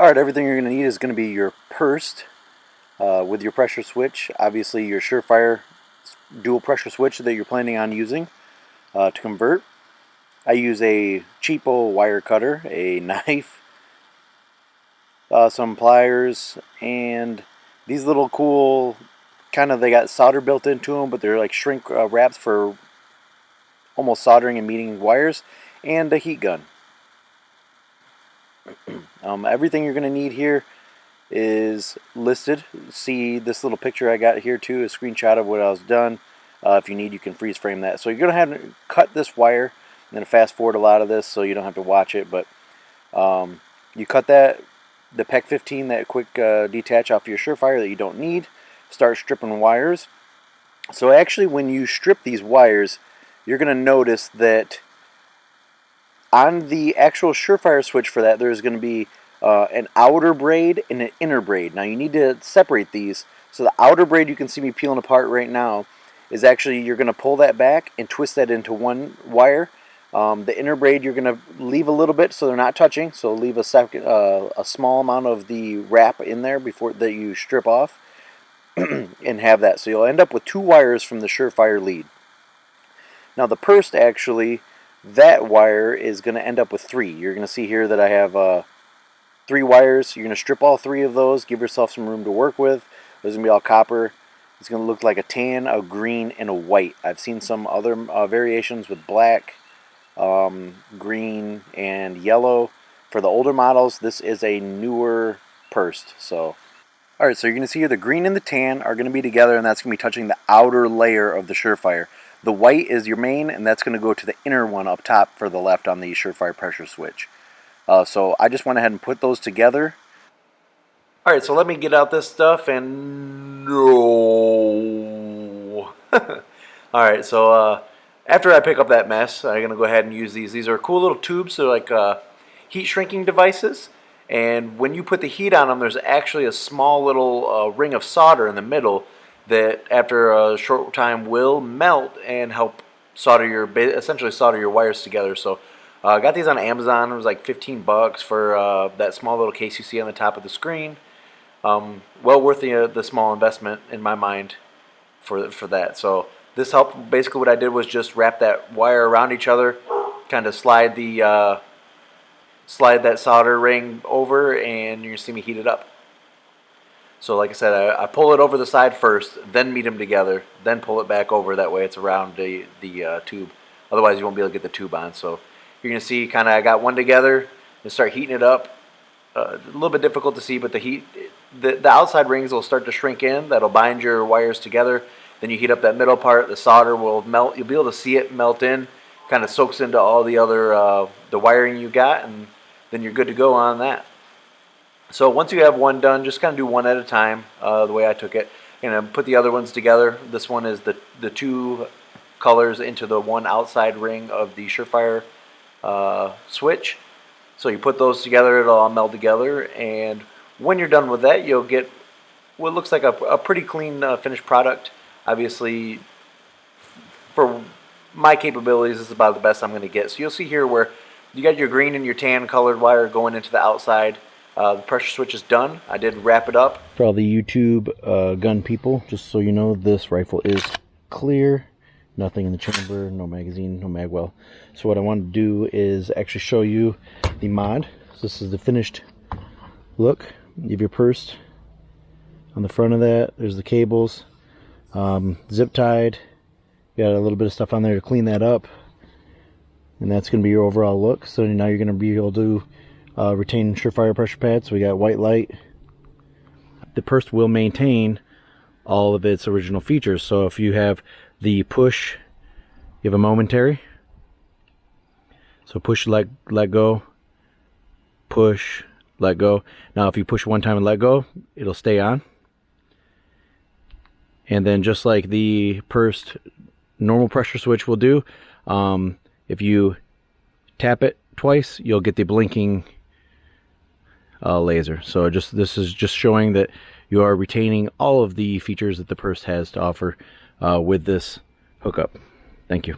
Alright, everything you're going to need is going to be your PERST with your pressure switch, obviously your surefire dual pressure switch that you're planning on using to convert. I use a cheapo wire cutter, a knife, some pliers, and these little cool they got solder built into them, but they're like shrink wraps for almost soldering and meeting wires, and a heat gun. Everything you're going to need here is listed. See this little picture I got here too, a screenshot of what I was done. If you need, you can freeze frame that. So you're going to have to cut this wire. I'm going to fast forward a lot of this so you don't have to watch it, but you cut the PEC 15, that quick detach off your surefire that you don't need. Start stripping wires. So actually when you strip these wires, you're going to notice that on the actual surefire switch for that, there's going to be an outer braid and an inner braid. Now you need to separate these. So the outer braid, you can see me peeling apart right now, is actually you're going to pull that back and twist that into one wire. The inner braid you're going to leave a little bit so they're not touching. So leave a small amount of the wrap in there before that you strip off and have that. So you'll end up with 2 wires from the surefire lead. Now the PERST, actually, that wire is going to end up with 3. You're going to see here that I have 3 wires. You're going to strip all 3 of those, give yourself some room to work with. There's going to be all copper. It's going to look like a tan, a green, and a white. I've seen some other variations with black, green, and yellow. For the older models, this is a newer PERST. So, alright, so you're going to see here the green and the tan are going to be together, and that's going to be touching the outer layer of the surefire. The white is your main, and that's going to go to the inner one up top for the left on the surefire pressure switch. So I just went ahead and put those together. Alright, so let me get out this stuff and no. Alright, so after I pick up that mess, I'm going to go ahead and use these. These are cool little tubes. They're like heat shrinking devices. And when you put the heat on them, there's actually a small little ring of solder in the middle that after a short time will melt and help essentially solder your wires together. So I got these on Amazon. It was like 15 bucks for that small little case you see on the top of the screen. Well worth the small investment in my mind for that. So this helped. Basically what I did was just wrap that wire around each other, kind of slide that solder ring over, and you're going to see me heat it up. So like I said, I pull it over the side first, then meet them together, then pull it back over. That way it's around the tube. Otherwise you won't be able to get the tube on. So you're going to see I got one together and start heating it up. A little bit difficult to see, but the outside rings will start to shrink in. That'll bind your wires together. Then you heat up that middle part. The solder will melt. You'll be able to see it melt in. Kind of soaks into all the other the wiring you got, and then you're good to go on that. So once you have one done, just kind of do one at a time, the way I took it. And put the other ones together. This one is the 2 colors into the one outside ring of the surefire switch. So you put those together, it'll all meld together. And when you're done with that, you'll get what looks like a pretty clean finished product. Obviously, for my capabilities, this is about the best I'm going to get. So you'll see here where you got your green and your tan colored wire going into the outside. The pressure switch is done. I did wrap it up. For all the YouTube gun people, just so you know, this rifle is clear. Nothing in the chamber, no magazine, no magwell. So what I want to do is actually show you the mod. So this is the finished look. You have your PERST on the front of that. There's the cables, zip tied. You got a little bit of stuff on there to clean that up. And that's going to be your overall look. So now you're going to be able to retain surefire pressure pads. So we got white light. The PERST will maintain all of its original features. So if you have the push, you have a momentary. So push, let go, push, let go. Now if you push one time and let go, it'll stay on. And then just like the PERST normal pressure switch will do, if you tap it twice, you'll get the blinking laser. So this is just showing that you are retaining all of the features that the PERST has to offer with this hookup. Thank you.